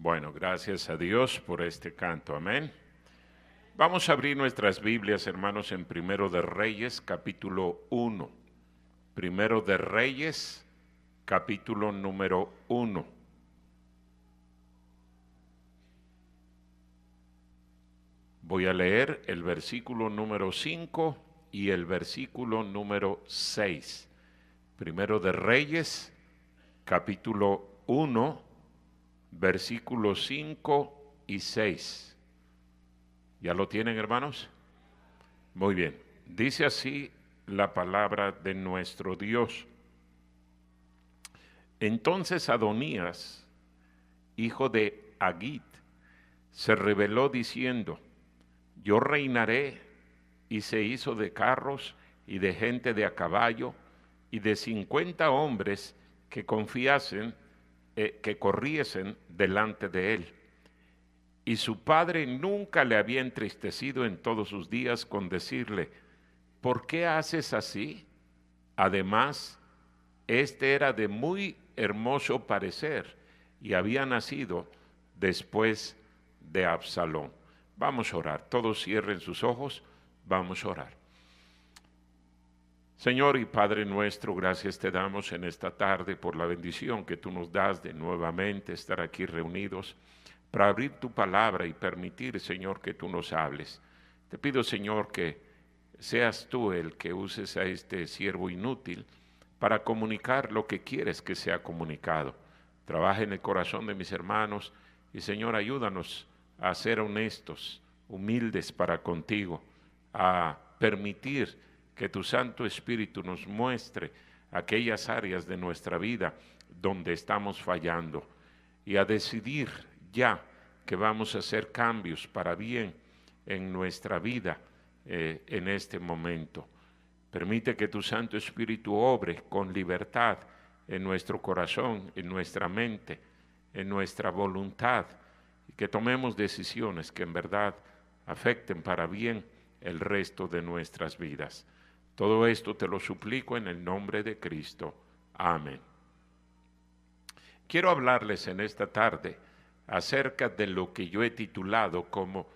Bueno, gracias a Dios por este canto, amén. Vamos a abrir nuestras Biblias, hermanos, en Primero de Reyes, capítulo 1. Primero de Reyes, capítulo número 1. Voy a leer el versículo número 5 y el versículo número 6. Primero de Reyes, capítulo 1, versículos 5 y 6. ¿Ya lo tienen, hermanos? Muy bien. Dice así la palabra de nuestro Dios. Entonces Adonías, hijo de Agit, se rebeló diciendo: yo reinaré, y se hizo de carros y de gente de a caballo y de 50 hombres que que corriesen delante de él. Y su padre nunca le había entristecido en todos sus días con decirle: ¿por qué haces así? Además, este era de muy hermoso parecer y había nacido después de Absalón. Vamos a orar. Todos cierren sus ojos. Vamos a orar. Señor y Padre nuestro, gracias te damos en esta tarde por la bendición que tú nos das de nuevamente estar aquí reunidos para abrir tu palabra y permitir, Señor, que tú nos hables. Te pido, Señor, que seas tú el que uses a este siervo inútil para comunicar lo que quieres que sea comunicado. Trabaja en el corazón de mis hermanos y, Señor, ayúdanos a ser honestos, humildes para contigo, a permitir que tu Santo Espíritu nos muestre aquellas áreas de nuestra vida donde estamos fallando y a decidir ya que vamos a hacer cambios para bien en nuestra vida en este momento. Permite que tu Santo Espíritu obre con libertad en nuestro corazón, en nuestra mente, en nuestra voluntad, y que tomemos decisiones que en verdad afecten para bien el resto de nuestras vidas. Todo esto te lo suplico en el nombre de Cristo. Amén. Quiero hablarles en esta tarde acerca de lo que yo he titulado como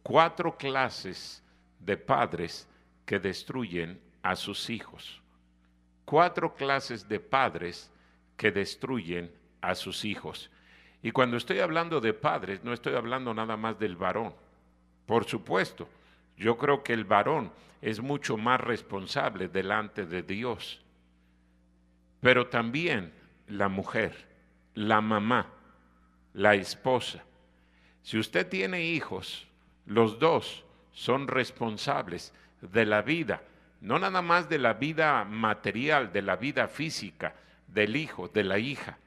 4 clases de padres que destruyen a sus hijos. 4 clases de padres que destruyen a sus hijos. Y cuando estoy hablando de padres, no estoy hablando nada más del varón. Por supuesto, yo creo que el varón es mucho más responsable delante de Dios. Pero también la mujer, la mamá, la esposa. Si usted tiene hijos, los dos son responsables de la vida, no nada más de la vida material, de la vida física del hijo, de la hija.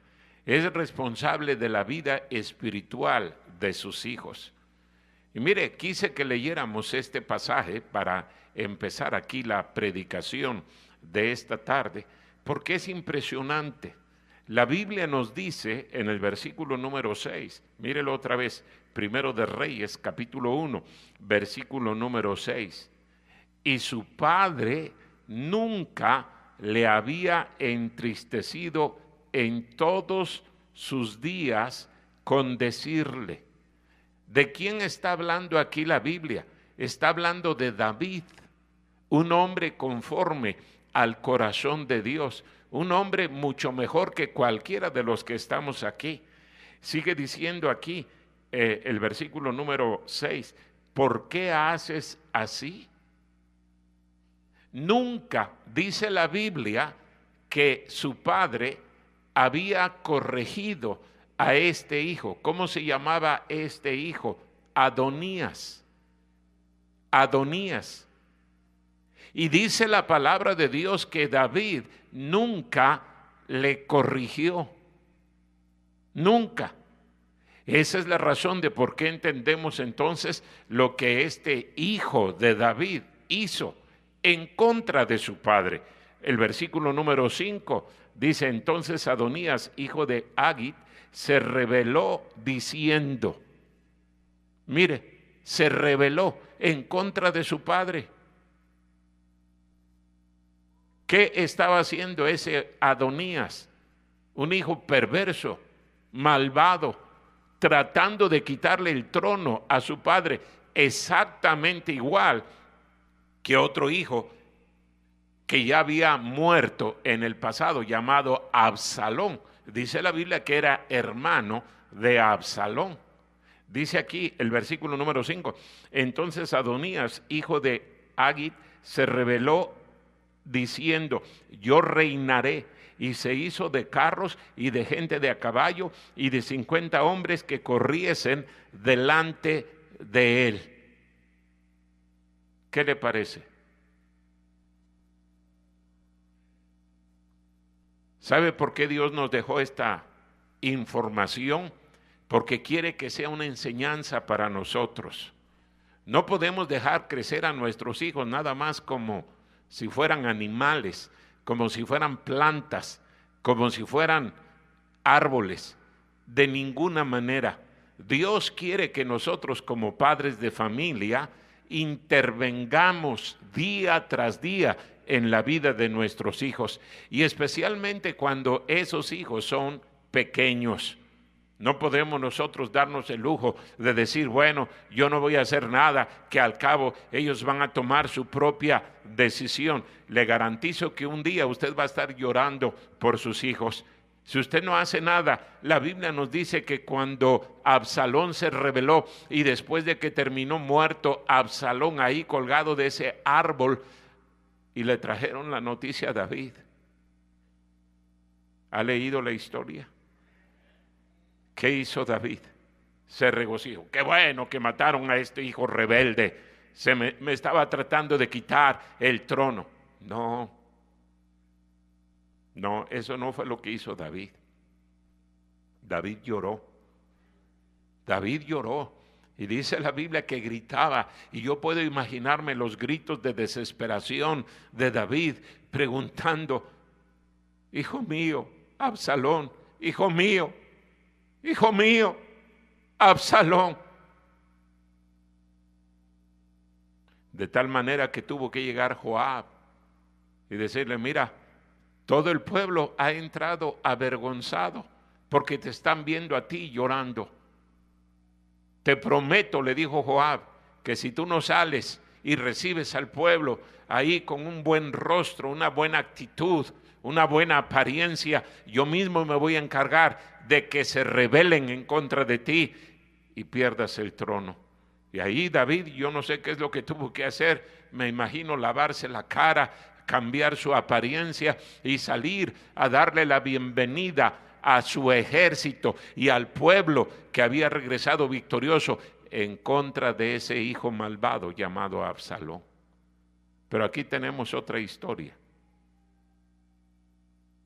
Es responsable de la vida espiritual de sus hijos. Y mire, quise que leyéramos este pasaje para empezar aquí la predicación de esta tarde, porque es impresionante. La Biblia nos dice en el versículo número 6, mírelo otra vez, Primero de Reyes, capítulo 1, versículo número 6. Y su padre nunca le había entristecido en todos sus días con decirle. ¿De quién está hablando aquí la Biblia? Está hablando de David, un hombre conforme al corazón de Dios, un hombre mucho mejor que cualquiera de los que estamos aquí. Sigue diciendo aquí el versículo número 6, ¿por qué haces así? Nunca dice la Biblia que su padre había corregido a este hijo. ¿Cómo se llamaba este hijo? Adonías. Adonías. Y dice la palabra de Dios que David nunca le corrigió. Nunca. Esa es la razón de por qué entendemos entonces lo que este hijo de David hizo en contra de su padre. El versículo número 5 dice: entonces Adonías, hijo de Agit, se rebeló diciendo, mire, se rebeló en contra de su padre. ¿Qué estaba haciendo ese Adonías? Un hijo perverso, malvado, tratando de quitarle el trono a su padre, exactamente igual que otro hijo que ya había muerto en el pasado, llamado Absalón. Dice la Biblia que era hermano de Absalón. Dice aquí el versículo número 5, entonces Adonías, hijo de Haggit, se rebeló diciendo, yo reinaré, y se hizo de carros y de gente de a caballo y de 50 hombres que corriesen delante de él. ¿Qué le parece? ¿Sabe por qué Dios nos dejó esta información? Porque quiere que sea una enseñanza para nosotros. No podemos dejar crecer a nuestros hijos nada más como si fueran animales, como si fueran plantas, como si fueran árboles. De ninguna manera. Dios quiere que nosotros como padres de familia intervengamos día tras día en la vida de nuestros hijos, y especialmente cuando esos hijos son pequeños. No podemos nosotros darnos el lujo de decir, bueno, yo no voy a hacer nada, que al cabo ellos van a tomar su propia decisión. Le garantizo que un día usted va a estar llorando por sus hijos. Si usted no hace nada, la Biblia nos dice que cuando Absalón se rebeló y después de que terminó muerto Absalón ahí colgado de ese árbol, y le trajeron la noticia a David. ¿Ha leído la historia? ¿Qué hizo David? Se regocijó. Qué bueno que mataron a este hijo rebelde. Me estaba tratando de quitar el trono. No, eso no fue lo que hizo David. David lloró. David lloró. Y dice la Biblia que gritaba, y yo puedo imaginarme los gritos de desesperación de David preguntando, hijo mío, Absalón, hijo mío, Absalón. De tal manera que tuvo que llegar Joab y decirle, mira, todo el pueblo ha entrado avergonzado porque te están viendo a ti llorando. Te prometo, le dijo Joab, que si tú no sales y recibes al pueblo ahí con un buen rostro, una buena actitud, una buena apariencia, yo mismo me voy a encargar de que se rebelen en contra de ti y pierdas el trono. Y ahí David, yo no sé qué es lo que tuvo que hacer, me imagino lavarse la cara, cambiar su apariencia y salir a darle la bienvenida a su ejército y al pueblo que había regresado victorioso en contra de ese hijo malvado llamado Absalón. Pero aquí tenemos otra historia.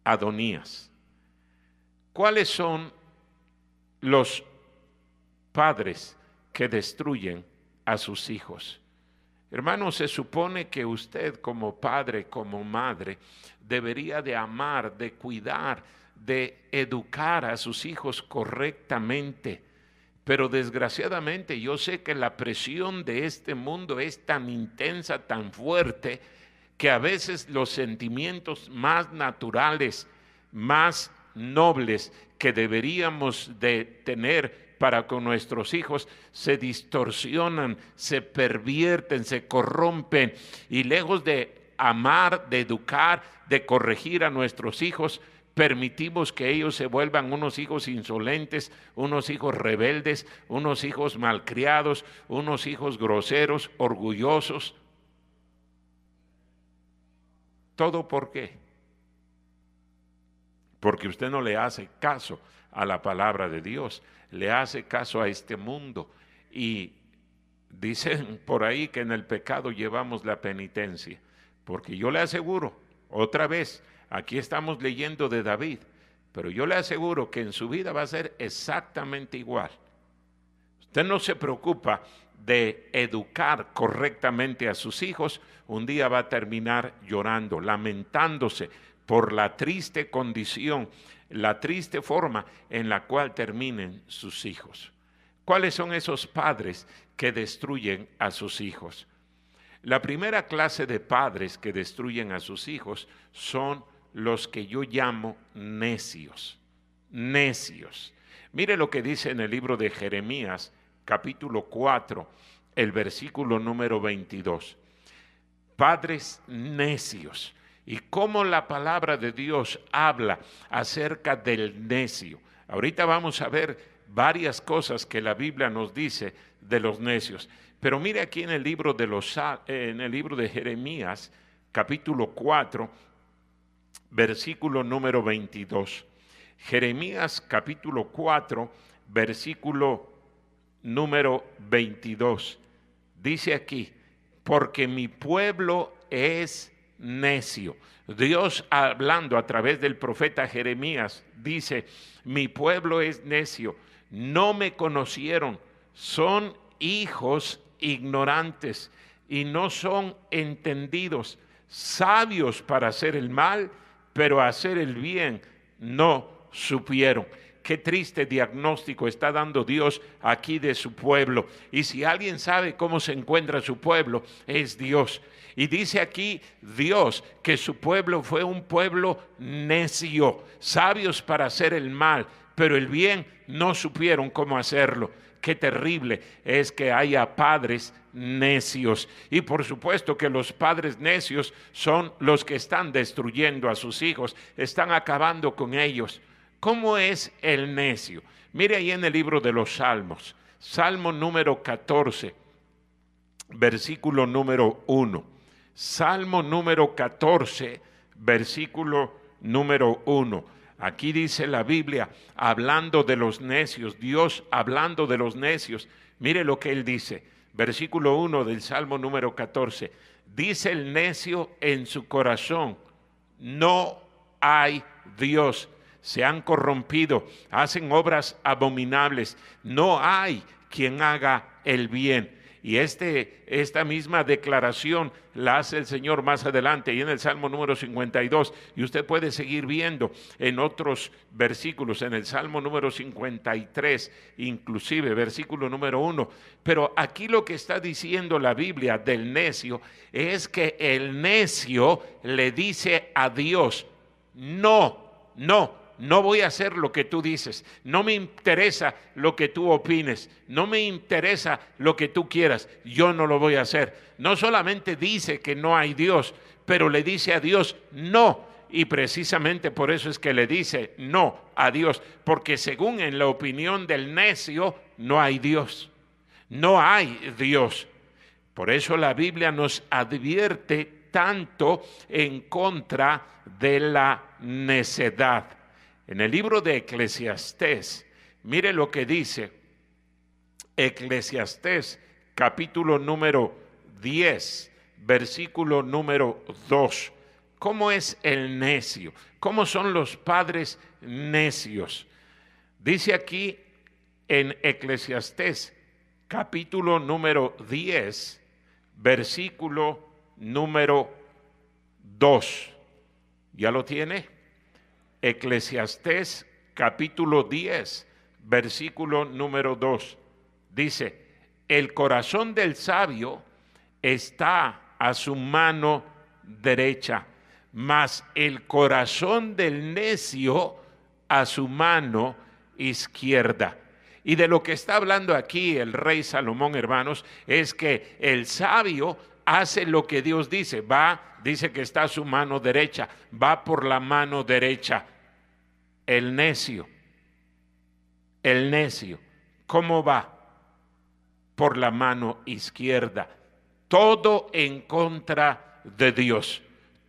Adonías. ¿Cuáles son los padres que destruyen a sus hijos? Hermanos, se supone que usted como padre, como madre, debería de amar, de cuidar, de educar a sus hijos correctamente. Pero desgraciadamente yo sé que la presión de este mundo es tan intensa, tan fuerte, que a veces los sentimientos más naturales, más nobles que deberíamos de tener para con nuestros hijos se distorsionan, se pervierten, se corrompen, y lejos de amar, de educar, de corregir a nuestros hijos, permitimos que ellos se vuelvan unos hijos insolentes, unos hijos rebeldes, unos hijos malcriados, unos hijos groseros, orgullosos. ¿Todo por qué? Porque usted no le hace caso a la palabra de Dios, le hace caso a este mundo. Y dicen por ahí que en el pecado llevamos la penitencia, porque yo le aseguro, otra vez, aquí estamos leyendo de David, pero yo le aseguro que en su vida va a ser exactamente igual. Usted no se preocupa de educar correctamente a sus hijos, un día va a terminar llorando, lamentándose por la triste condición, la triste forma en la cual terminen sus hijos. ¿Cuáles son esos padres que destruyen a sus hijos? La primera clase de padres que destruyen a sus hijos son los que yo llamo necios. Necios. Mire lo que dice en el libro de Jeremías, capítulo 4, el versículo número 22. Padres necios. Y cómo la palabra de Dios habla acerca del necio. Ahorita vamos a ver varias cosas que la Biblia nos dice de los necios. Pero mire aquí en el libro de Jeremías, capítulo 4, versículo número 22. Jeremías capítulo 4, versículo número 22. Dice aquí, porque mi pueblo es necio. Dios hablando a través del profeta Jeremías dice, mi pueblo es necio, no me conocieron, son hijos ignorantes y no son entendidos, sabios para hacer el mal, pero hacer el bien no supieron. Qué triste diagnóstico está dando Dios aquí de su pueblo. Y si alguien sabe cómo se encuentra su pueblo, es Dios. Y dice aquí Dios que su pueblo fue un pueblo necio, sabios para hacer el mal, pero el bien no supieron cómo hacerlo. Qué terrible es que haya padres necios. Y por supuesto que los padres necios son los que están destruyendo a sus hijos, están acabando con ellos. ¿Cómo es el necio? Mire ahí en el libro de los Salmos, Salmo número 14, versículo número 1. Salmo número 14, versículo número 1. Aquí dice la Biblia, hablando de los necios, Dios hablando de los necios. Mire lo que Él dice, versículo 1 del Salmo número 14. Dice el necio en su corazón, no hay Dios. Se han corrompido, hacen obras abominables, no hay quien haga el bien. Y esta misma declaración la hace el Señor más adelante, y en el Salmo número 52, y usted puede seguir viendo en otros versículos, en el Salmo número 53, inclusive, versículo número 1. Pero aquí lo que está diciendo la Biblia del necio es que el necio le dice a Dios, no voy a hacer lo que tú dices, no me interesa lo que tú opines, no me interesa lo que tú quieras, yo no lo voy a hacer. No solamente dice que no hay Dios, pero le dice a Dios no, y precisamente por eso es que le dice no a Dios, porque según en la opinión del necio, no hay Dios, no hay Dios. Por eso la Biblia nos advierte tanto en contra de la necedad. En el libro de Eclesiastés, mire lo que dice Eclesiastés, capítulo número 10, versículo número 2. ¿Cómo es el necio? ¿Cómo son los padres necios? Dice aquí en Eclesiastés, capítulo número 10, versículo número 2. ¿Ya lo tiene? Eclesiastés capítulo 10, versículo número 2, dice, el corazón del sabio está a su mano derecha, mas el corazón del necio a su mano izquierda. Y de lo que está hablando aquí el rey Salomón, hermanos, es que el sabio hace lo que Dios dice, dice que está a su mano derecha, va por la mano derecha. El necio, ¿cómo va? Por la mano izquierda. Todo en contra de Dios,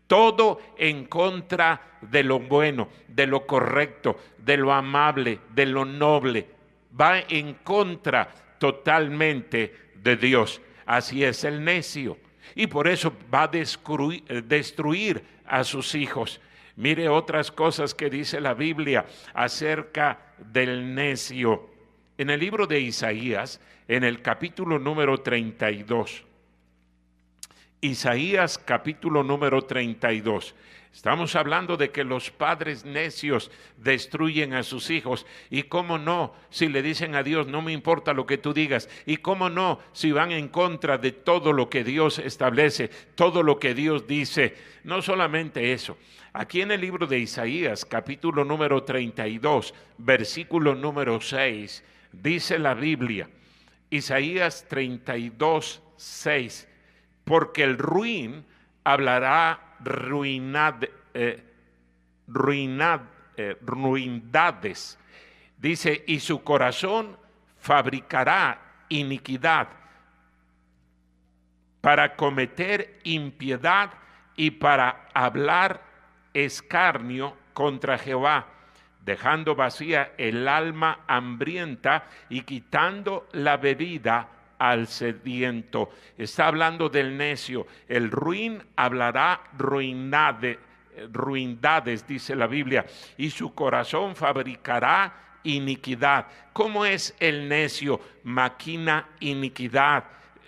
todo en contra de lo bueno, de lo correcto, de lo amable, de lo noble. Va en contra totalmente de Dios. Así es el necio. Y por eso va a destruir a sus hijos. Mire otras cosas que dice la Biblia acerca del necio. En el libro de Isaías, en el capítulo número 32. Isaías capítulo número 32. Estamos hablando de que los padres necios destruyen a sus hijos. Y cómo no, si le dicen a Dios, no me importa lo que tú digas. Y cómo no, si van en contra de todo lo que Dios establece, todo lo que Dios dice. No solamente eso. Aquí en el libro de Isaías, capítulo número 32, versículo número 6, dice la Biblia, Isaías 32, 6, porque el ruin hablará ruindades, dice, y su corazón fabricará iniquidad para cometer impiedad y para hablar escarnio contra Jehová, dejando vacía el alma hambrienta y quitando la bebida al sediento. Está hablando del necio. El ruin hablará ruindades, dice la Biblia, y su corazón fabricará iniquidad. ¿Cómo es el necio? Maquina iniquidad.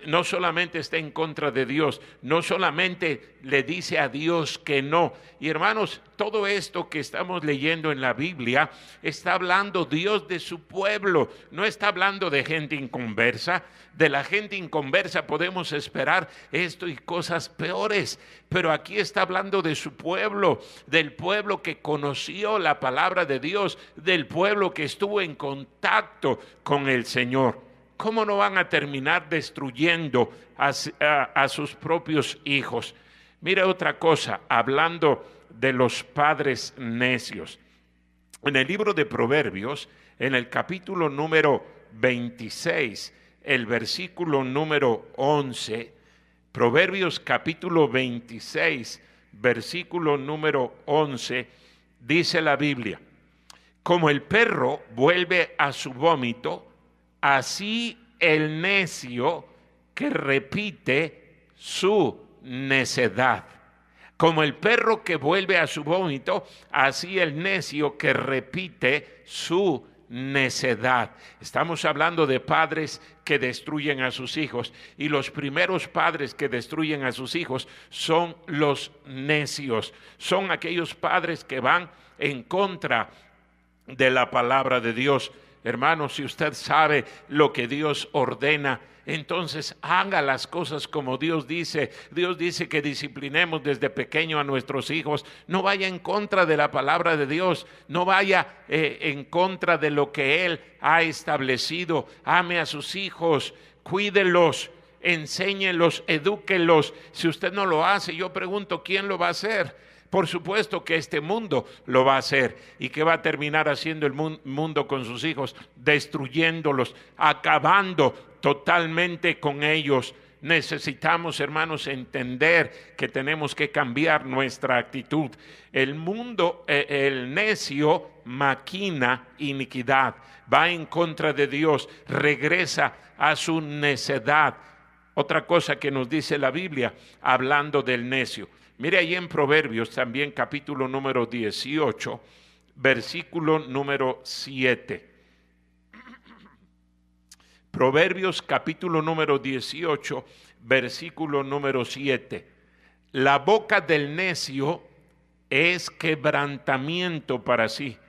No solamente está en contra de Dios, no solamente le dice a Dios que no. Y hermanos, todo esto que estamos leyendo en la Biblia, está hablando Dios de su pueblo, no está hablando de gente inconversa. De la gente inconversa podemos esperar esto y cosas peores, pero aquí está hablando de su pueblo, del pueblo que conoció la palabra de Dios, del pueblo que estuvo en contacto con el Señor. ¿Cómo no van a terminar destruyendo a sus propios hijos? Mira otra cosa, hablando de los padres necios. En el libro de Proverbios, en el capítulo número 26, el versículo número 11, Proverbios capítulo 26, versículo número 11, dice la Biblia, como el perro vuelve a su vómito, así el necio que repite su necedad. Como el perro que vuelve a su vómito, así el necio que repite su necedad. Estamos hablando de padres que destruyen a sus hijos, y los primeros padres que destruyen a sus hijos son los necios. Son aquellos padres que van en contra de la palabra de Dios. Hermanos, si usted sabe lo que Dios ordena, entonces haga las cosas como Dios dice. Dios dice que disciplinemos desde pequeño a nuestros hijos. No vaya en contra de la palabra de Dios, no vaya en contra de lo que Él ha establecido. Ame a sus hijos, cuídelos, enséñelos, edúquelos. Si usted no lo hace, yo pregunto, ¿quién lo va a hacer? Por supuesto que este mundo lo va a hacer. ¿Y qué va a terminar haciendo el mundo con sus hijos? Destruyéndolos, acabando totalmente con ellos. Necesitamos, hermanos, entender que tenemos que cambiar nuestra actitud. El mundo, el necio maquina iniquidad, va en contra de Dios, regresa a su necedad. Otra cosa que nos dice la Biblia, hablando del necio. Mire ahí en Proverbios también capítulo número 18, versículo número 7. Proverbios capítulo número 18, versículo número 7. La boca del necio es quebrantamiento para sí,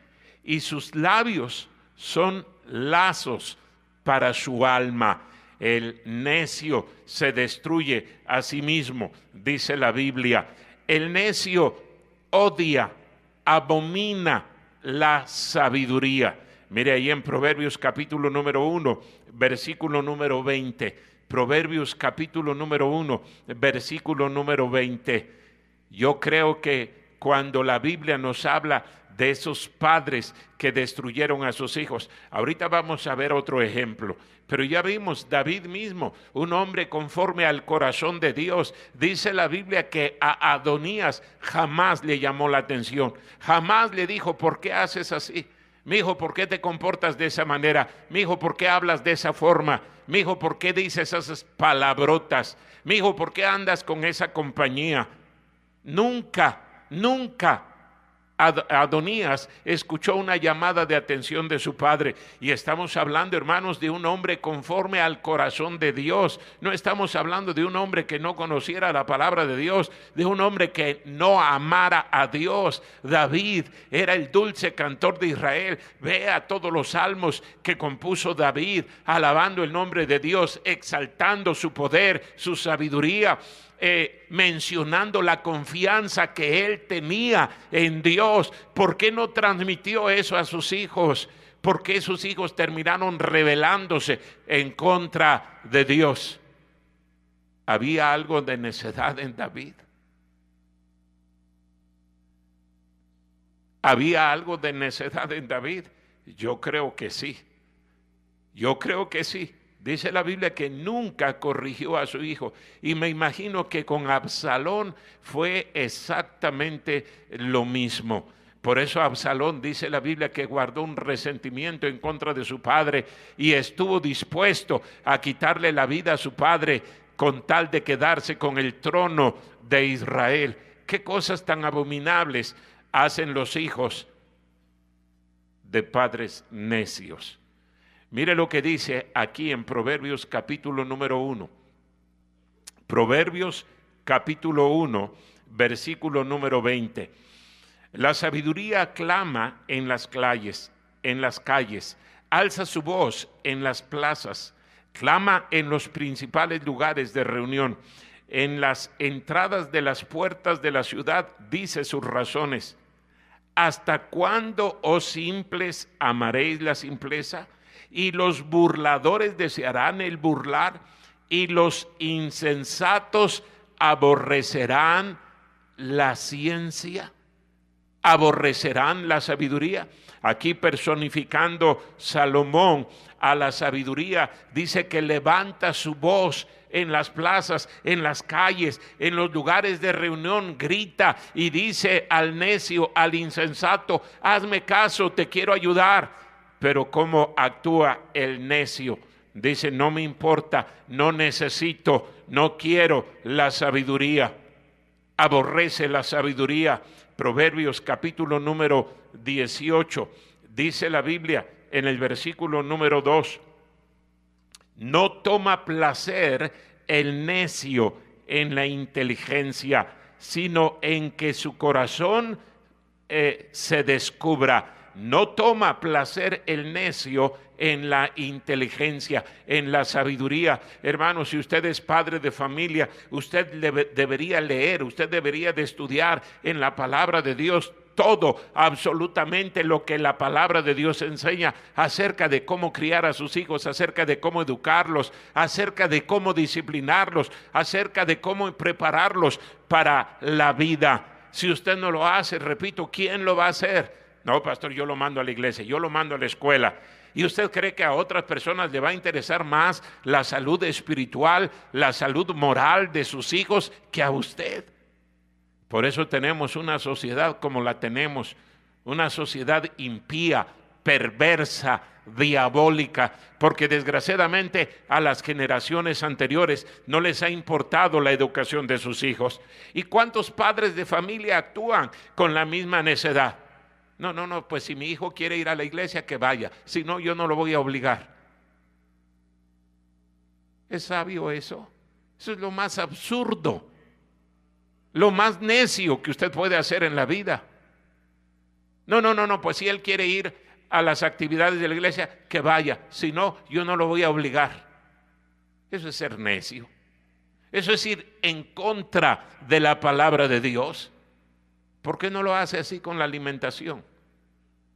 y sus labios son lazos para su alma. El necio se destruye a sí mismo, dice la Biblia. El necio odia, abomina la sabiduría. Mire ahí en Proverbios capítulo número 1, versículo número 20. Proverbios capítulo número 1, versículo número 20. Yo creo que cuando la Biblia nos habla de esos padres que destruyeron a sus hijos, ahorita vamos a ver otro ejemplo. Pero ya vimos David mismo, un hombre conforme al corazón de Dios. Dice la Biblia que a Adonías jamás le llamó la atención, jamás le dijo, ¿por qué haces así? Mijo, ¿por qué te comportas de esa manera? Mijo, ¿por qué hablas de esa forma? Mijo, ¿por qué dices esas palabrotas? Mijo, ¿por qué andas con esa compañía? Nunca, nunca Adonías escuchó una llamada de atención de su padre. Y estamos hablando, hermanos, de un hombre conforme al corazón de Dios. No estamos hablando de un hombre que no conociera la palabra de Dios, de un hombre que no amara a Dios. David era el dulce cantor de Israel. Vea todos los salmos que compuso David, alabando el nombre de Dios, exaltando su poder, su sabiduría, mencionando la confianza que él tenía en Dios. ¿Por qué no transmitió eso a sus hijos? ¿Por qué sus hijos terminaron rebelándose en contra de Dios? ¿Había algo de necedad en David? ¿Había algo de necedad en David? Yo creo que sí. Yo creo que sí. Dice la Biblia que nunca corrigió a su hijo. Y me imagino que con Absalón fue exactamente lo mismo. Por eso Absalón, dice la Biblia, que guardó un resentimiento en contra de su padre y estuvo dispuesto a quitarle la vida a su padre con tal de quedarse con el trono de Israel. ¿Qué cosas tan abominables hacen los hijos de padres necios? Mire lo que dice aquí en Proverbios capítulo número 1. Proverbios capítulo 1, versículo número 20. La sabiduría clama en las calles, alza su voz en las plazas, clama en los principales lugares de reunión, en las entradas de las puertas de la ciudad, dice sus razones. ¿Hasta cuándo, oh simples, amaréis la simpleza? Y los burladores desearán el burlar, y los insensatos aborrecerán la ciencia, aborrecerán la sabiduría. Aquí personificando Salomón a la sabiduría, dice que levanta su voz en las plazas, en las calles, en los lugares de reunión, grita y dice al necio, al insensato: hazme caso, te quiero ayudar. Pero ¿cómo actúa el necio? Dice: no me importa, no necesito, no quiero la sabiduría. Aborrece la sabiduría. Proverbios capítulo número 18. Dice la Biblia en el versículo número 2: no toma placer el necio en la inteligencia, sino en que su corazón se descubra. No toma placer el necio en la inteligencia, en la sabiduría. Hermano, si usted es padre de familia, usted debería leer, usted debería de estudiar en la palabra de Dios todo, absolutamente lo que la palabra de Dios enseña acerca de cómo criar a sus hijos, acerca de cómo educarlos, acerca de cómo disciplinarlos, acerca de cómo prepararlos para la vida. Si usted no lo hace, repito, ¿quién lo va a hacer? No, pastor, yo lo mando a la iglesia, yo lo mando a la escuela. ¿Y usted cree que a otras personas le va a interesar más la salud espiritual, la salud moral de sus hijos que a usted? Por eso tenemos una sociedad como la tenemos, una sociedad impía, perversa, diabólica, porque desgraciadamente a las generaciones anteriores no les ha importado la educación de sus hijos. ¿Y cuántos padres de familia actúan con la misma necedad? No, pues si mi hijo quiere ir a la iglesia, que vaya. Si no, yo no lo voy a obligar. ¿Es sabio eso? Eso es lo más absurdo, lo más necio que usted puede hacer en la vida. No, pues si él quiere ir a las actividades de la iglesia, que vaya. Si no, yo no lo voy a obligar. Eso es ser necio. Eso es ir en contra de la palabra de Dios. ¿Por qué no lo hace así con la alimentación?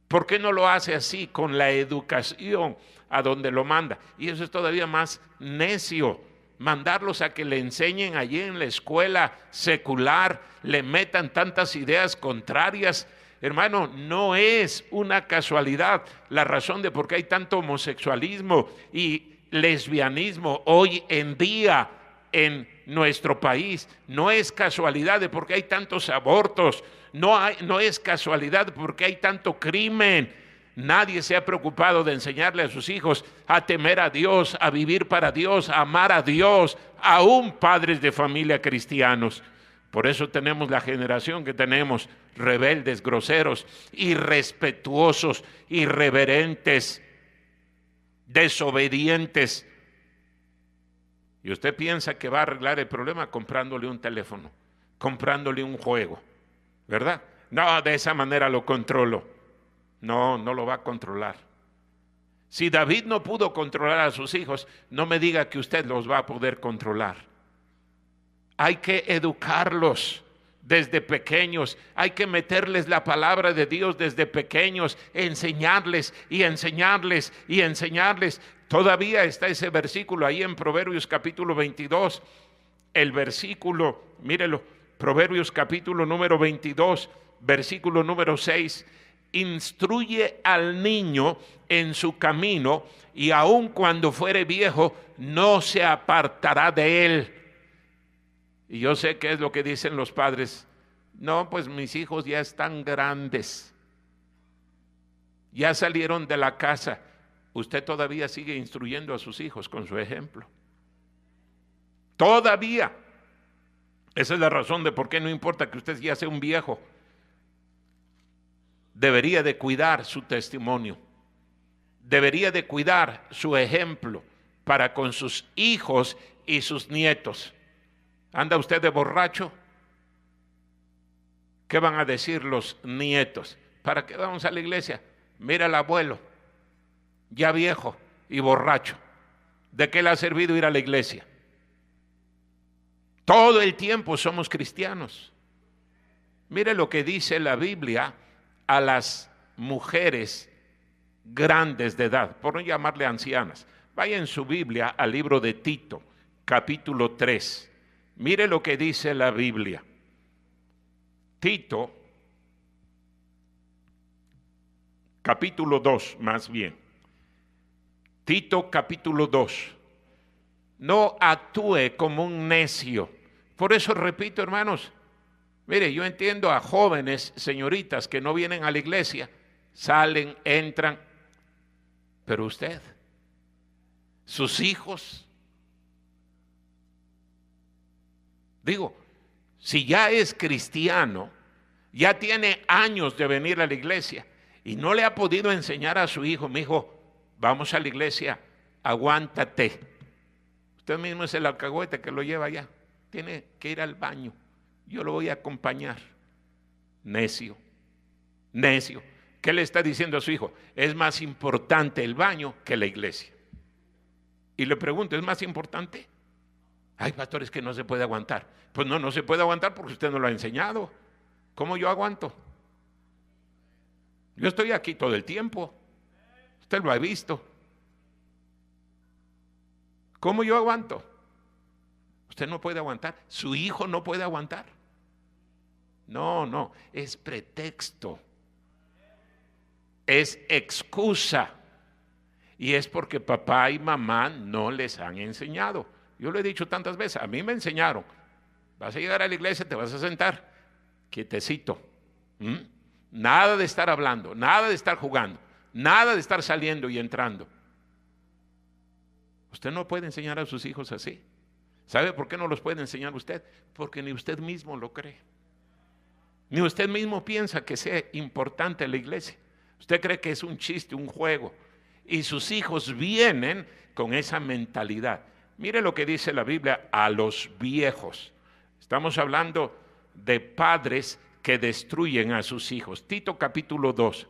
¿Por qué no lo hace así con la educación a donde lo manda? Y eso es todavía más necio, mandarlos a que le enseñen allí en la escuela secular, le metan tantas ideas contrarias. Hermano, no es una casualidad la razón de por qué hay tanto homosexualismo y lesbianismo hoy en día en nuestro país. No es casualidad de por qué hay tantos abortos. No es casualidad porque hay tanto crimen. Nadie se ha preocupado de enseñarle a sus hijos a temer a Dios, a vivir para Dios, a amar a Dios, aún padres de familia cristianos. Por eso tenemos la generación que tenemos, rebeldes, groseros, irrespetuosos, irreverentes, desobedientes. Y usted piensa que va a arreglar el problema comprándole un teléfono, comprándole un juego, ¿verdad? No, de esa manera lo controlo. No, no lo va a controlar. Si David no pudo controlar a sus hijos, no me diga que usted los va a poder controlar. Hay que educarlos desde pequeños, hay que meterles la palabra de Dios desde pequeños, enseñarles y enseñarles y enseñarles. Todavía está ese versículo ahí en Proverbios capítulo 22, el versículo, mírelo, Proverbios capítulo número 22, versículo número 6, instruye al niño en su camino y aun cuando fuere viejo no se apartará de él. Y yo sé qué es lo que dicen los padres. No, pues mis hijos ya están grandes, ya salieron de la casa. Usted todavía sigue instruyendo a sus hijos con su ejemplo. Todavía. Esa es la razón de por qué no importa que usted ya sea un viejo. Debería de cuidar su testimonio. Debería de cuidar su ejemplo para con sus hijos y sus nietos. ¿Anda usted de borracho? ¿Qué van a decir los nietos? ¿Para qué vamos a la iglesia? Mira al abuelo, ya viejo y borracho. ¿De qué le ha servido ir a la iglesia? Todo el tiempo somos cristianos. Mire lo que dice la Biblia a las mujeres grandes de edad, por no llamarle ancianas. Vaya en su Biblia al libro de Tito, capítulo 3. Mire lo que dice la Biblia. Tito, capítulo 2, más bien. Tito, capítulo 2. No actúe como un necio. Por eso repito, hermanos, mire, yo entiendo a jóvenes, señoritas, que no vienen a la iglesia, salen, entran, pero usted, sus hijos, digo, si ya es cristiano, ya tiene años de venir a la iglesia y no le ha podido enseñar a su hijo, mi hijo, vamos a la iglesia, aguántate. Usted mismo es el alcahuete que lo lleva allá, tiene que ir al baño, yo lo voy a acompañar. Necio, necio. ¿Qué le está diciendo a su hijo? Es más importante el baño que la iglesia. Y le pregunto, ¿es más importante? Ay, pastor, es que no se puede aguantar. Pues no se puede aguantar porque usted no lo ha enseñado. ¿Cómo yo aguanto? Yo estoy aquí todo el tiempo. Usted lo ha visto. ¿Cómo yo aguanto? Usted no puede aguantar. Su hijo no puede aguantar. No, es pretexto. Es excusa. Y es porque papá y mamá no les han enseñado. Yo lo he dicho tantas veces, a mí me enseñaron. Vas a llegar a la iglesia, te vas a sentar, quietecito. Nada de estar hablando, nada de estar jugando, nada de estar saliendo y entrando. Usted no puede enseñar a sus hijos así. ¿Sabe por qué no los puede enseñar usted? Porque ni usted mismo lo cree. Ni usted mismo piensa que sea importante la iglesia. Usted cree que es un chiste, un juego. Y sus hijos vienen con esa mentalidad. Mire lo que dice la Biblia a los viejos. Estamos hablando de padres que destruyen a sus hijos. Tito capítulo 2.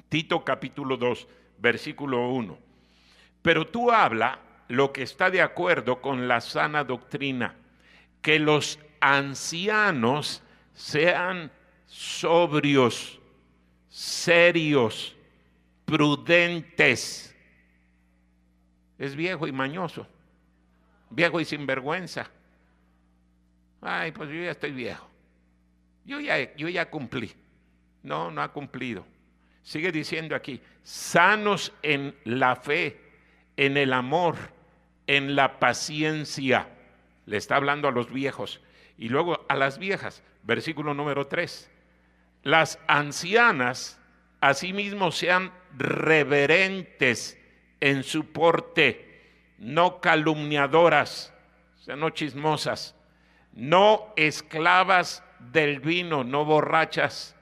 Tito capítulo 2, versículo 1. Pero tú habla lo que está de acuerdo con la sana doctrina, que los ancianos sean sobrios, serios, prudentes. Es viejo y mañoso, viejo y sinvergüenza. Ay, pues yo ya estoy viejo, yo ya cumplí. No ha cumplido. Sigue diciendo aquí, sanos en la fe, en el amor, en la paciencia. Le está hablando a los viejos. Y luego a las viejas, versículo número 3. Las ancianas asimismo sean reverentes en su porte, no calumniadoras, o sea, no chismosas, no esclavas del vino, no borrachas.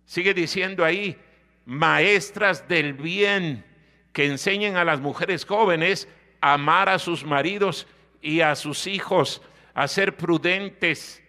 Sigue diciendo ahí, maestras del bien, que enseñen a las mujeres jóvenes a amar a sus maridos y a sus hijos, a ser prudentes,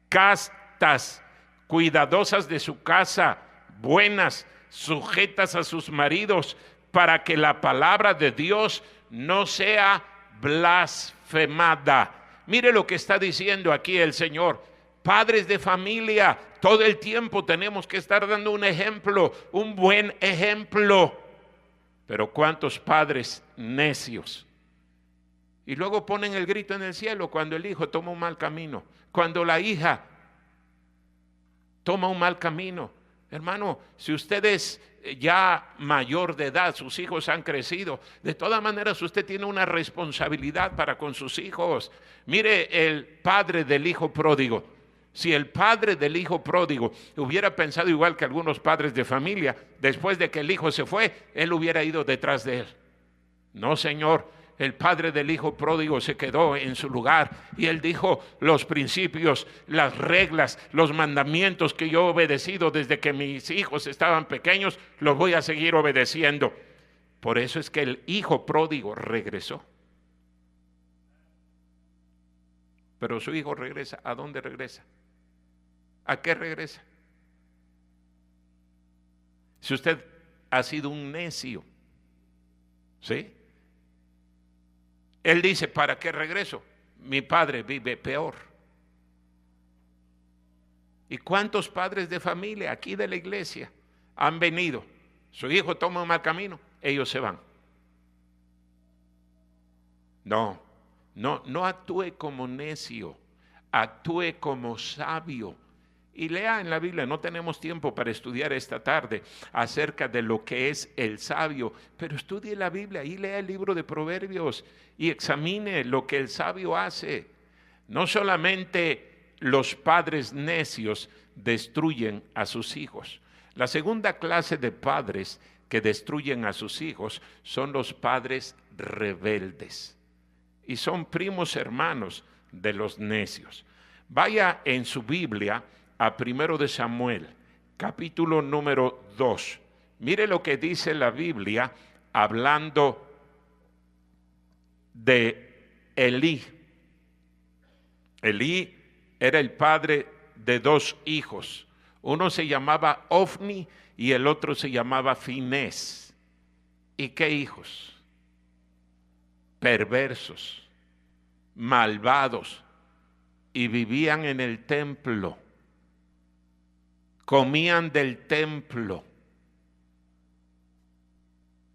castas, cuidadosas de su casa, buenas, sujetas a sus maridos, para que la palabra de Dios no sea blasfemada. Mire lo que está diciendo aquí el Señor. Padres de familia, todo el tiempo tenemos que estar dando un ejemplo, un buen ejemplo. Pero ¿cuántos padres necios? Y luego ponen el grito en el cielo cuando el hijo toma un mal camino, cuando la hija toma un mal camino. Hermano, si usted es ya mayor de edad, sus hijos han crecido, de todas maneras usted tiene una responsabilidad para con sus hijos. Mire el padre del hijo pródigo. Si el padre del hijo pródigo hubiera pensado igual que algunos padres de familia, después de que el hijo se fue, él hubiera ido detrás de él. No, señor. El padre del hijo pródigo se quedó en su lugar y él dijo: los principios, las reglas, los mandamientos que yo he obedecido desde que mis hijos estaban pequeños, los voy a seguir obedeciendo. Por eso es que el hijo pródigo regresó. Pero su hijo regresa. ¿A dónde regresa? ¿A qué regresa? Si usted ha sido un necio, ¿sí? Él dice: ¿para qué regreso? Mi padre vive peor. ¿Y cuántos padres de familia aquí de la iglesia han venido? Su hijo toma un mal camino, ellos se van. No actúe como necio, actúe como sabio. Y lea en la Biblia, no tenemos tiempo para estudiar esta tarde acerca de lo que es el sabio, pero estudie la Biblia y lea el libro de Proverbios y examine lo que el sabio hace. No solamente los padres necios destruyen a sus hijos. La segunda clase de padres que destruyen a sus hijos son los padres rebeldes y son primos hermanos de los necios. Vaya en su Biblia a 1 de Samuel, capítulo número 2. Mire lo que dice la Biblia hablando de Elí. Elí era el padre de dos hijos. Uno se llamaba Ofni y el otro se llamaba Finés. ¿Y qué hijos? Perversos, malvados, y vivían en el templo. Comían del templo,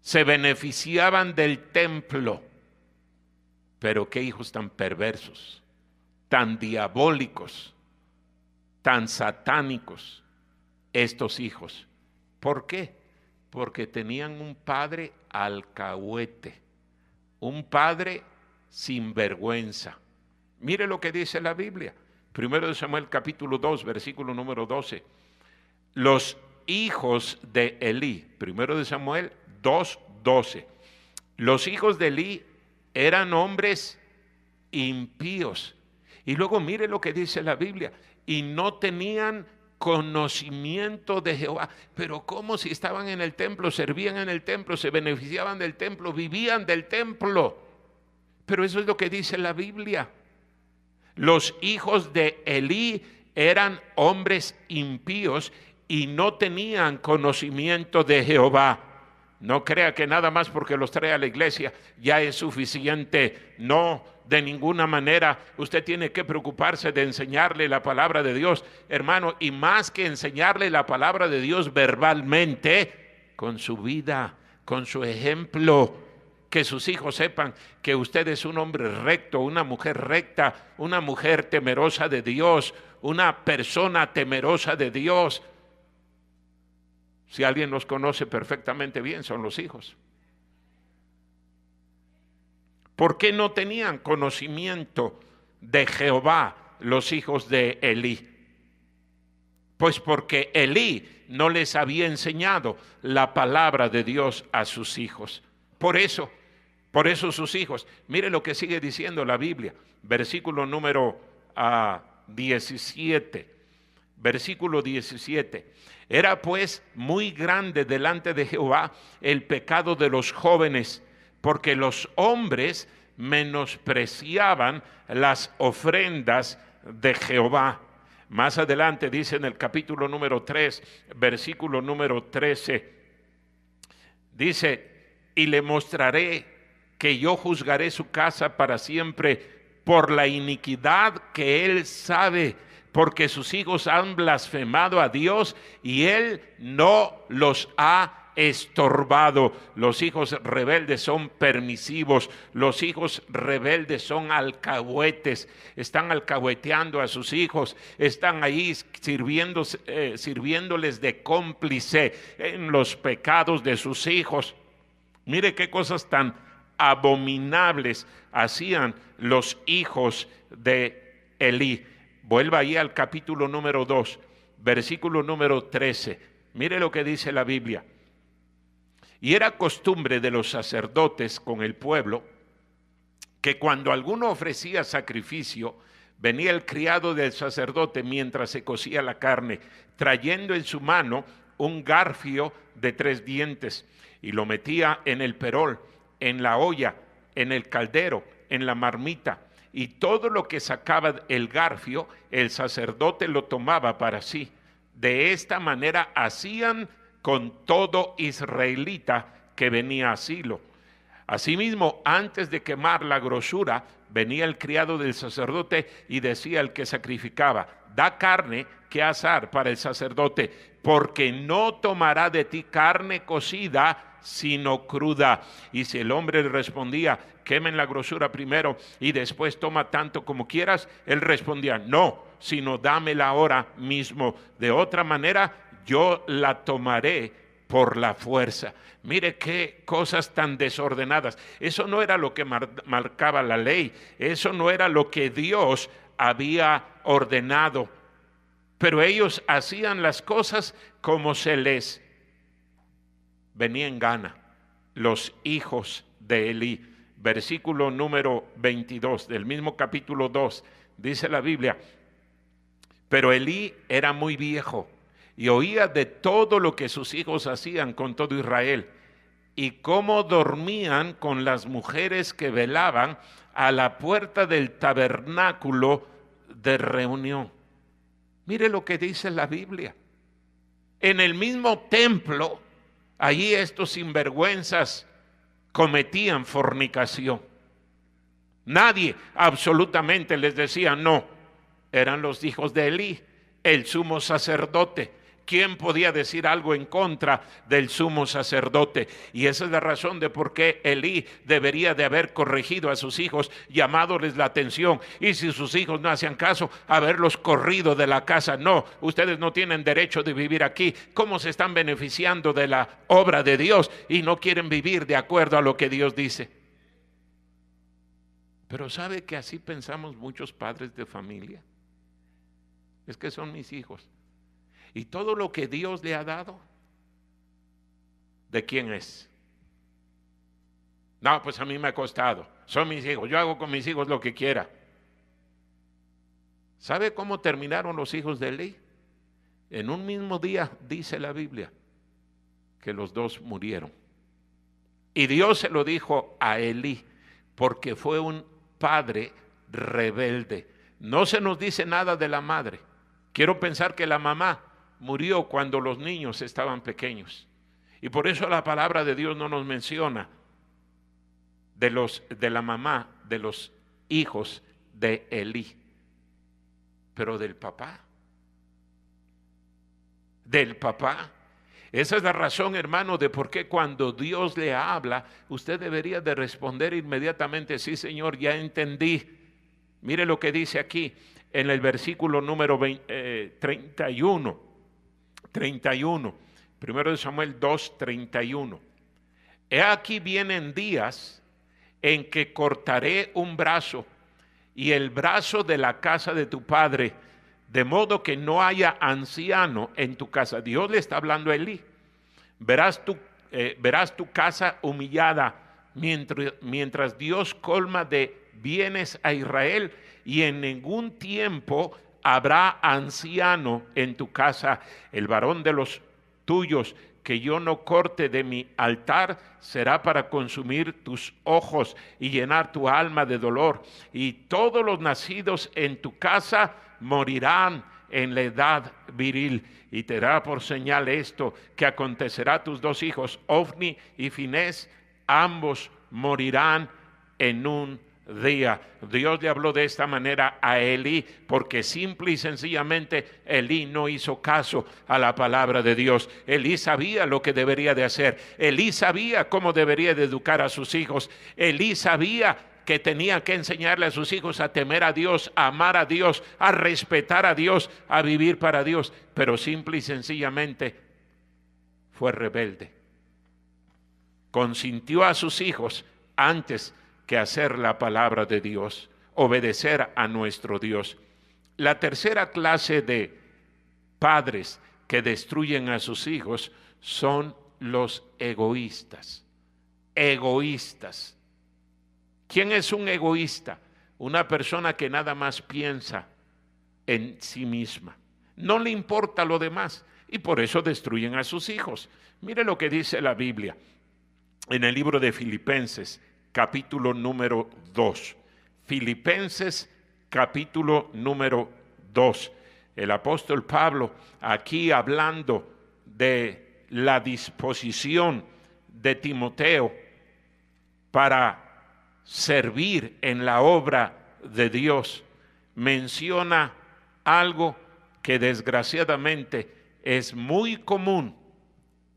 se beneficiaban del templo, pero qué hijos tan perversos, tan diabólicos, tan satánicos estos hijos. ¿Por qué? Porque tenían un padre alcahuete, un padre sinvergüenza. Mire lo que dice la Biblia, 1 de Samuel capítulo 2, versículo número 12. Los hijos de Elí, 1 de Samuel 2:12. Los hijos de Elí eran hombres impíos. Y luego mire lo que dice la Biblia: y no tenían conocimiento de Jehová. Pero ¿cómo? Si estaban en el templo, servían en el templo, se beneficiaban del templo, vivían del templo. Pero eso es lo que dice la Biblia. Los hijos de Elí eran hombres impíos y no tenían conocimiento de Jehová. No crea que nada más porque los trae a la iglesia ya es suficiente. No, de ninguna manera. Usted tiene que preocuparse de enseñarle la palabra de Dios, hermano, y más que enseñarle la palabra de Dios verbalmente, con su vida, con su ejemplo. Que sus hijos sepan que usted es un hombre recto, una mujer recta, una mujer temerosa de Dios, una persona temerosa de Dios. Si alguien los conoce perfectamente bien, son los hijos. ¿Por qué no tenían conocimiento de Jehová los hijos de Elí? Pues porque Elí no les había enseñado la palabra de Dios a sus hijos. Por eso, Por eso sus hijos, mire lo que sigue diciendo la Biblia, versículo número 17, versículo 17. Era pues muy grande delante de Jehová el pecado de los jóvenes, porque los hombres menospreciaban las ofrendas de Jehová. Más adelante dice en el capítulo número 3, versículo número 13, dice, y le mostraré que yo juzgaré su casa para siempre por la iniquidad que él sabe, porque sus hijos han blasfemado a Dios y él no los ha estorbado. Los hijos rebeldes son permisivos, los hijos rebeldes son alcahuetes, están alcahueteando a sus hijos, están ahí sirviéndoles de cómplice en los pecados de sus hijos. Mire qué cosas tan abominables hacían los hijos de Elí. Vuelva ahí al capítulo número 2, versículo número 13. Mire lo que dice la Biblia. Y era costumbre de los sacerdotes con el pueblo que cuando alguno ofrecía sacrificio, venía el criado del sacerdote mientras se cocía la carne, trayendo en su mano un garfio de 3 dientes, y lo metía en el perol, en la olla, en el caldero, en la marmita, y todo lo que sacaba el garfio, el sacerdote lo tomaba para sí. De esta manera hacían con todo israelita que venía a Silo. Asimismo, antes de quemar la grosura, venía el criado del sacerdote y decía al que sacrificaba, da carne que asar para el sacerdote, porque no tomará de ti carne cocida, sino cruda. Y si el hombre le respondía, quemen la grosura primero y después toma tanto como quieras, él respondía, no, sino dámela ahora mismo, de otra manera yo la tomaré por la fuerza. Mire qué cosas tan desordenadas. Eso no era lo que marcaba la ley, eso no era lo que Dios había ordenado, pero ellos hacían las cosas como se les venía en gana. Los hijos de Elí, versículo número 22 del mismo capítulo 2, dice la Biblia, pero Elí era muy viejo y oía de todo lo que sus hijos hacían con todo Israel y cómo dormían con las mujeres que velaban a la puerta del tabernáculo de reunión. Mire lo que dice la Biblia. En el mismo templo, allí estos sinvergüenzas cometían fornicación. Nadie absolutamente les decía no. Eran los hijos de Elí, el sumo sacerdote. ¿Quién podía decir algo en contra del sumo sacerdote? Y esa es la razón de por qué Elí debería de haber corregido a sus hijos, llamándoles la atención. Y si sus hijos no hacían caso, haberlos corrido de la casa. No, ustedes no tienen derecho de vivir aquí. ¿Cómo se están beneficiando de la obra de Dios y no quieren vivir de acuerdo a lo que Dios dice? Pero ¿sabe que así pensamos muchos padres de familia? Es que son mis hijos. Y todo lo que Dios le ha dado, ¿de quién es? No, pues a mí me ha costado. Son mis hijos, yo hago con mis hijos lo que quiera. ¿Sabe cómo terminaron los hijos de Elí? En un mismo día, dice la Biblia, que los dos murieron. Y Dios se lo dijo a Elí, porque fue un padre rebelde. No se nos dice nada de la madre. Quiero pensar que la mamá murió cuando los niños estaban pequeños. Y por eso la palabra de Dios no nos menciona de la mamá de los hijos de Elí, pero del papá. Del papá. Esa es la razón, hermano, de por qué cuando Dios le habla, usted debería de responder inmediatamente, sí, Señor, ya entendí. Mire lo que dice aquí en el versículo número 31, 1 de Samuel 2, 31. He aquí vienen días en que cortaré un brazo y el brazo de la casa de tu padre, de modo que no haya anciano en tu casa. Dios le está hablando a Elí. Verás tu casa humillada. mientras Dios colma de bienes a Israel, y en ningún tiempo habrá anciano en tu casa. El varón de los tuyos que yo no corte de mi altar será para consumir tus ojos y llenar tu alma de dolor. Y todos los nacidos en tu casa morirán en la edad viril. Y te dará por señal esto, que acontecerá a tus dos hijos, Ofni y Finés, ambos morirán en un día. Dios le habló de esta manera a Elí, porque simple y sencillamente Elí no hizo caso a la palabra de Dios. Elí sabía lo que debería de hacer. Elí sabía cómo debería de educar a sus hijos. Elí sabía que tenía que enseñarle a sus hijos a temer a Dios, a amar a Dios, a respetar a Dios, a vivir para Dios, pero simple y sencillamente fue rebelde. Consintió a sus hijos antes que hacer la palabra de Dios, obedecer a nuestro Dios. La tercera clase de padres que destruyen a sus hijos son los egoístas. Egoístas. ¿Quién es un egoísta? Una persona que nada más piensa en sí misma. No le importa lo demás y por eso destruyen a sus hijos. Mire lo que dice la Biblia en el libro de Filipenses, capítulo número 2. Filipenses, capítulo número 2. El apóstol Pablo, aquí hablando de la disposición de Timoteo para servir en la obra de Dios, menciona algo que desgraciadamente es muy común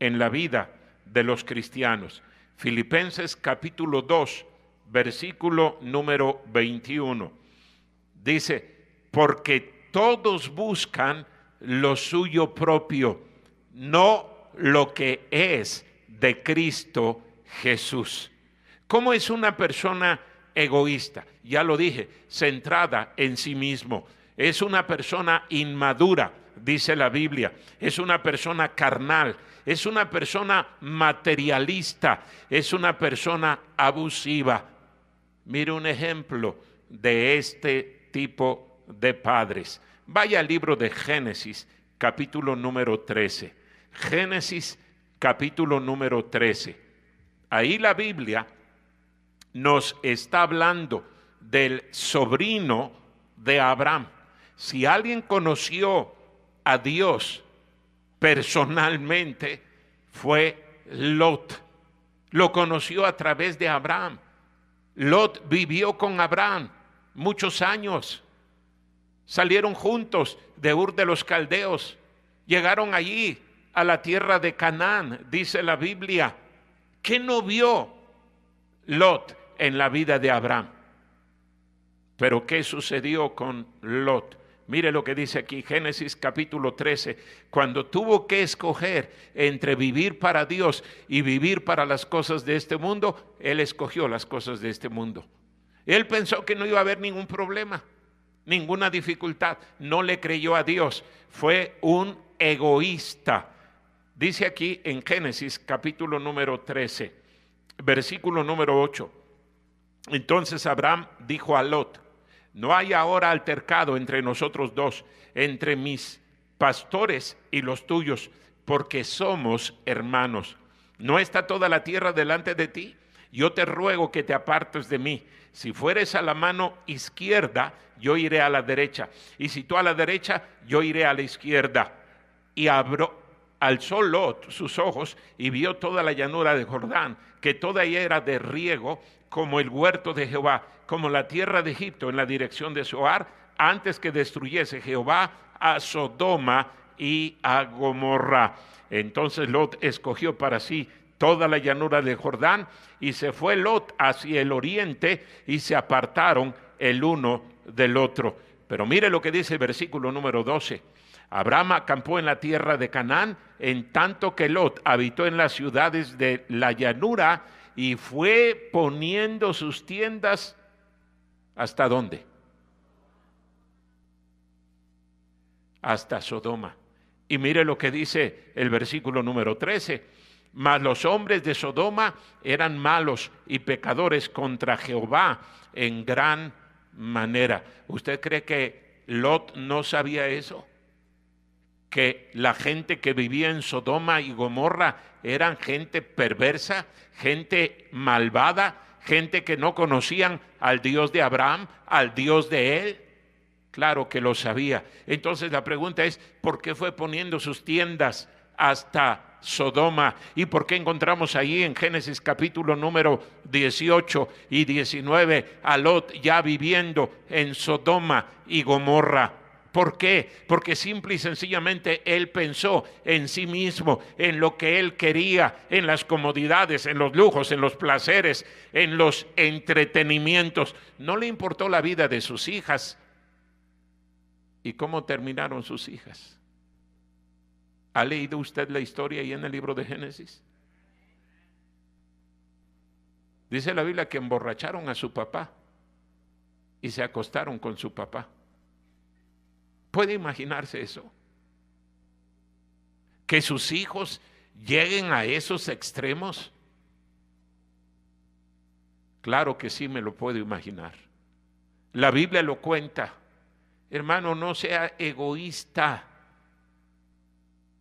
en la vida de los cristianos. Filipenses capítulo 2, versículo número 21. Dice, porque todos buscan lo suyo propio, no lo que es de Cristo Jesús. ¿Cómo es una persona egoísta? Ya lo dije, centrada en sí mismo. Es una persona inmadura, dice la Biblia. Es una persona carnal. Es una persona materialista. Es una persona abusiva. Mire un ejemplo de este tipo de padres. Vaya al libro de Génesis, capítulo número 13. Génesis, capítulo número 13. Ahí la Biblia nos está hablando del sobrino de Abraham. Si alguien conoció a Dios personalmente, fue Lot. Lo conoció a través de Abraham. Lot vivió con Abraham muchos años. Salieron juntos de Ur de los Caldeos. Llegaron allí a la tierra de Canaán, dice la Biblia. ¿Qué no vio Lot en la vida de Abraham? Pero ¿qué sucedió con Lot? Mire lo que dice aquí, Génesis capítulo 13, cuando tuvo que escoger entre vivir para Dios y vivir para las cosas de este mundo, él escogió las cosas de este mundo. Él pensó que no iba a haber ningún problema, ninguna dificultad, no le creyó a Dios, fue un egoísta. Dice aquí en Génesis capítulo número 13, versículo número 8. Entonces Abraham dijo a Lot, no hay ahora altercado entre nosotros dos, entre mis pastores y los tuyos, porque somos hermanos. ¿No está toda la tierra delante de ti? Yo te ruego que te apartes de mí. Si fueres a la mano izquierda, yo iré a la derecha. Y si tú a la derecha, yo iré a la izquierda. Y alzó Lot sus ojos y vio toda la llanura de Jordán, que toda ella era de riego, como el huerto de Jehová, como la tierra de Egipto en la dirección de Zoar, antes que destruyese Jehová a Sodoma y a Gomorra. Entonces Lot escogió para sí toda la llanura de Jordán, y se fue Lot hacia el oriente, y se apartaron el uno del otro. Pero mire lo que dice el versículo número 12. Abraham acampó en la tierra de Canaán, en tanto que Lot habitó en las ciudades de la llanura, y fue poniendo sus tiendas, ¿hasta dónde? Hasta Sodoma. Y mire lo que dice el versículo número 13. Mas los hombres de Sodoma eran malos y pecadores contra Jehová en gran manera. ¿Usted cree que Lot no sabía eso? Que la gente que vivía en Sodoma y Gomorra eran gente perversa, gente malvada, gente que no conocían al Dios de Abraham, al Dios de él. Claro que lo sabía. Entonces la pregunta es, ¿por qué fue poniendo sus tiendas hasta Sodoma? ¿Y por qué encontramos ahí en Génesis capítulo número 18 y 19 a Lot ya viviendo en Sodoma y Gomorra? ¿Por qué? Porque simple y sencillamente él pensó en sí mismo, en lo que él quería, en las comodidades, en los lujos, en los placeres, en los entretenimientos. No le importó la vida de sus hijas. ¿Y cómo terminaron sus hijas? ¿Ha leído usted la historia ahí en el libro de Génesis? Dice la Biblia que emborracharon a su papá y se acostaron con su papá. ¿Puede imaginarse eso? ¿Que sus hijos lleguen a esos extremos? Claro que sí me lo puedo imaginar. La Biblia lo cuenta. Hermano, no sea egoísta.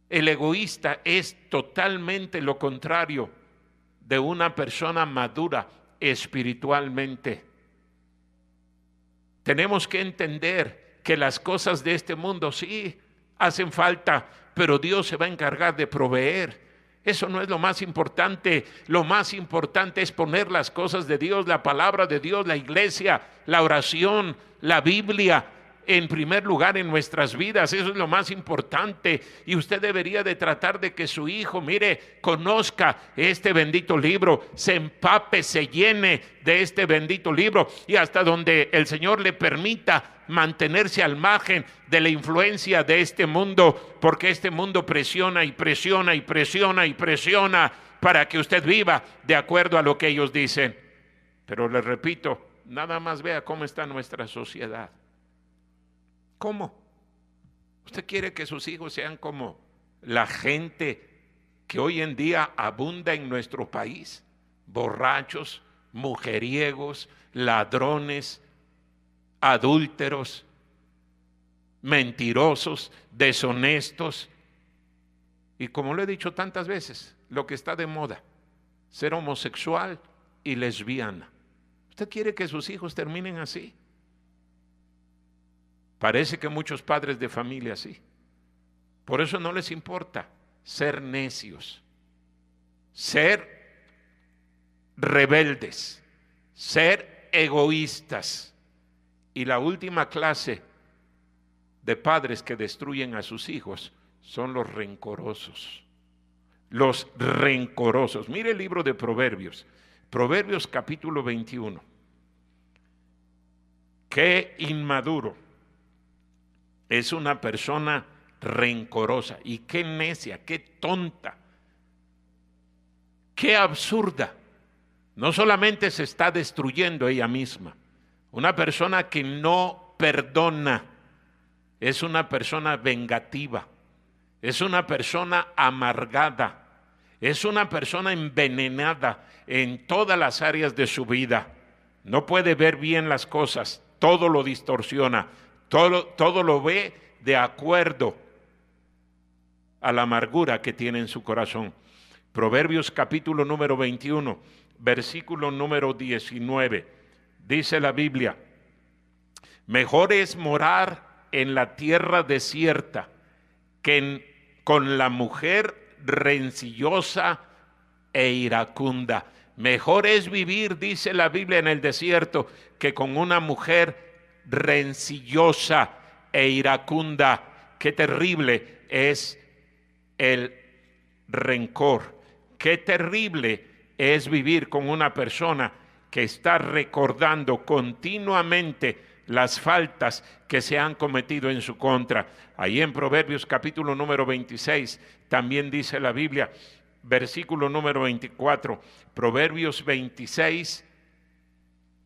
El egoísta es totalmente lo contrario de una persona madura espiritualmente. Tenemos que entender que las cosas de este mundo sí hacen falta, pero Dios se va a encargar de proveer. Eso no es lo más importante. Lo más importante es poner las cosas de Dios, la palabra de Dios, la iglesia, la oración, la Biblia en primer lugar en nuestras vidas. Eso es lo más importante, y usted debería de tratar de que su hijo, mire, conozca este bendito libro, se empape, se llene de este bendito libro, y hasta donde el Señor le permita mantenerse al margen de la influencia de este mundo, porque este mundo presiona y presiona y presiona y presiona para que usted viva de acuerdo a lo que ellos dicen. Pero les repito, nada más vea cómo está nuestra sociedad. ¿Cómo? ¿Usted quiere que sus hijos sean como la gente que hoy en día abunda en nuestro país? Borrachos, mujeriegos, ladrones, adúlteros, mentirosos, deshonestos. Y como lo he dicho tantas veces, lo que está de moda, ser homosexual y lesbiana. ¿Usted quiere que sus hijos terminen así? Parece que muchos padres de familia sí. Por eso no les importa ser necios, ser rebeldes, ser egoístas. Y la última clase de padres que destruyen a sus hijos son los rencorosos. Los rencorosos. Mire el libro de Proverbios. Proverbios capítulo 21. Qué inmaduro es una persona rencorosa, y qué necia, qué tonta, qué absurda. No solamente se está destruyendo ella misma. Una persona que no perdona es una persona vengativa, es una persona amargada, es una persona envenenada en todas las áreas de su vida. No puede ver bien las cosas, todo lo distorsiona. Todo lo ve de acuerdo a la amargura que tiene en su corazón. Proverbios capítulo número 21, versículo número 19. Dice la Biblia: mejor es morar en la tierra desierta que con la mujer rencillosa e iracunda. Mejor es vivir, dice la Biblia, en el desierto que con una mujer rencillosa e iracunda. Qué terrible es el rencor. Qué terrible es vivir con una persona que está recordando continuamente las faltas que se han cometido en su contra. Ahí en Proverbios capítulo número 26 también dice la Biblia, versículo número 24, Proverbios 26,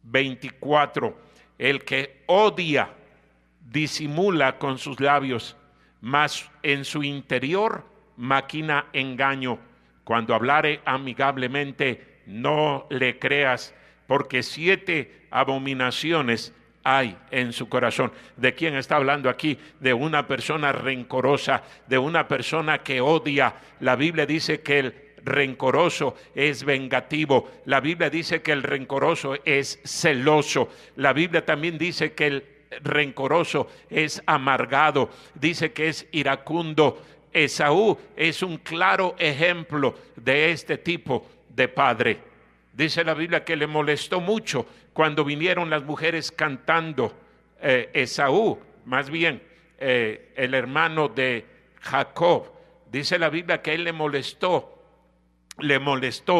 24. El que odia disimula con sus labios, mas en su interior maquina engaño. Cuando hablare amigablemente, no le creas, porque 7 abominaciones hay en su corazón. ¿De quién está hablando aquí? De una persona rencorosa, de una persona que odia. La Biblia dice que el rencoroso es vengativo. La Biblia dice que el rencoroso es celoso. La Biblia también dice que el rencoroso es amargado. Dice que es iracundo. Esaú es un claro ejemplo de este tipo de padre. Dice la Biblia que le molestó mucho cuando vinieron las mujeres cantando. Esaú, más bien, el hermano de Jacob. Dice la Biblia que él le molestó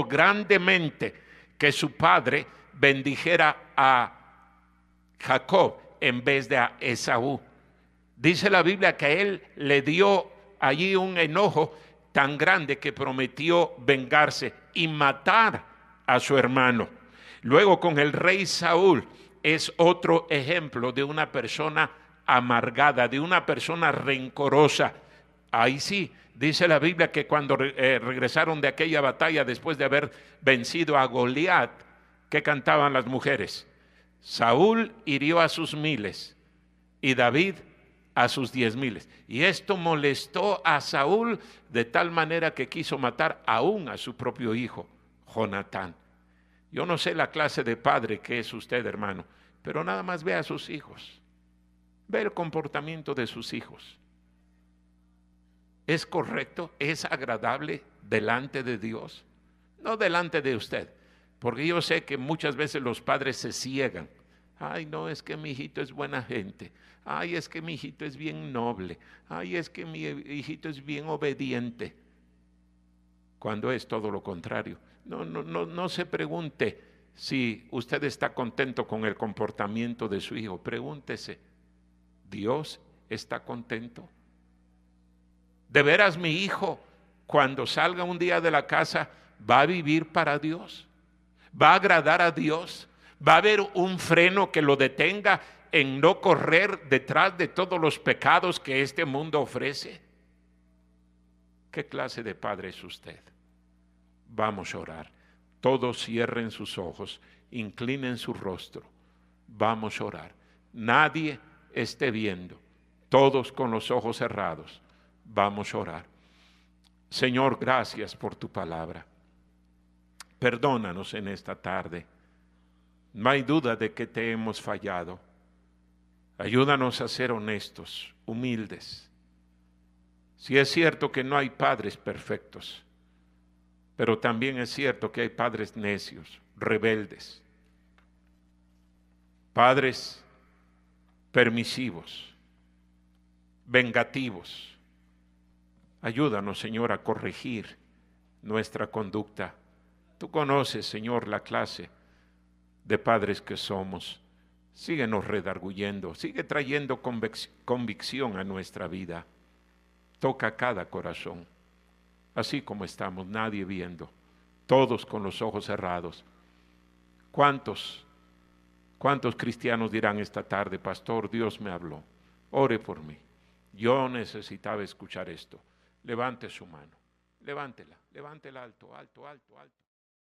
grandemente que su padre bendijera a Jacob en vez de a Esaú. Dice la Biblia que él le dio allí un enojo tan grande que prometió vengarse y matar a su hermano. Luego con el rey Saúl es otro ejemplo de una persona amargada, de una persona rencorosa. Ahí sí, dice la Biblia que cuando regresaron de aquella batalla después de haber vencido a Goliat, ¿qué cantaban las mujeres? Saúl hirió a sus 1000 y David a sus 10,000. Y esto molestó a Saúl de tal manera que quiso matar aún a su propio hijo, Jonatán. Yo no sé la clase de padre que es usted, hermano, pero nada más ve a sus hijos. Ve el comportamiento de sus hijos. ¿Es correcto? ¿Es agradable delante de Dios? No delante de usted, porque yo sé que muchas veces los padres se ciegan. Ay, no, es que mi hijito es buena gente. Ay, es que mi hijito es bien noble. Ay, es que mi hijito es bien obediente. Cuando es todo lo contrario. No se pregunte si usted está contento con el comportamiento de su hijo. Pregúntese, ¿Dios está contento? ¿De veras mi hijo, cuando salga un día de la casa, va a vivir para Dios? ¿Va a agradar a Dios? ¿Va a haber un freno que lo detenga en no correr detrás de todos los pecados que este mundo ofrece? ¿Qué clase de padre es usted? Vamos a orar. Todos cierren sus ojos, inclinen su rostro. Vamos a orar. Nadie esté viendo. Todos con los ojos cerrados. Vamos a orar. Señor, gracias por tu palabra. Perdónanos en esta tarde. No hay duda de que te hemos fallado. Ayúdanos a ser honestos, humildes. Si es cierto que no hay padres perfectos, pero también es cierto que hay padres necios, rebeldes, padres permisivos, vengativos. Ayúdanos, Señor, a corregir nuestra conducta. Tú conoces, Señor, la clase de padres que somos. Síguenos redarguyendo, sigue trayendo convicción a nuestra vida. Toca cada corazón, así como estamos, nadie viendo, todos con los ojos cerrados. ¿Cuántos cristianos dirán esta tarde, pastor, Dios me habló, ore por mí, yo necesitaba escuchar esto? Levante su mano, levántela alto, alto, alto, alto.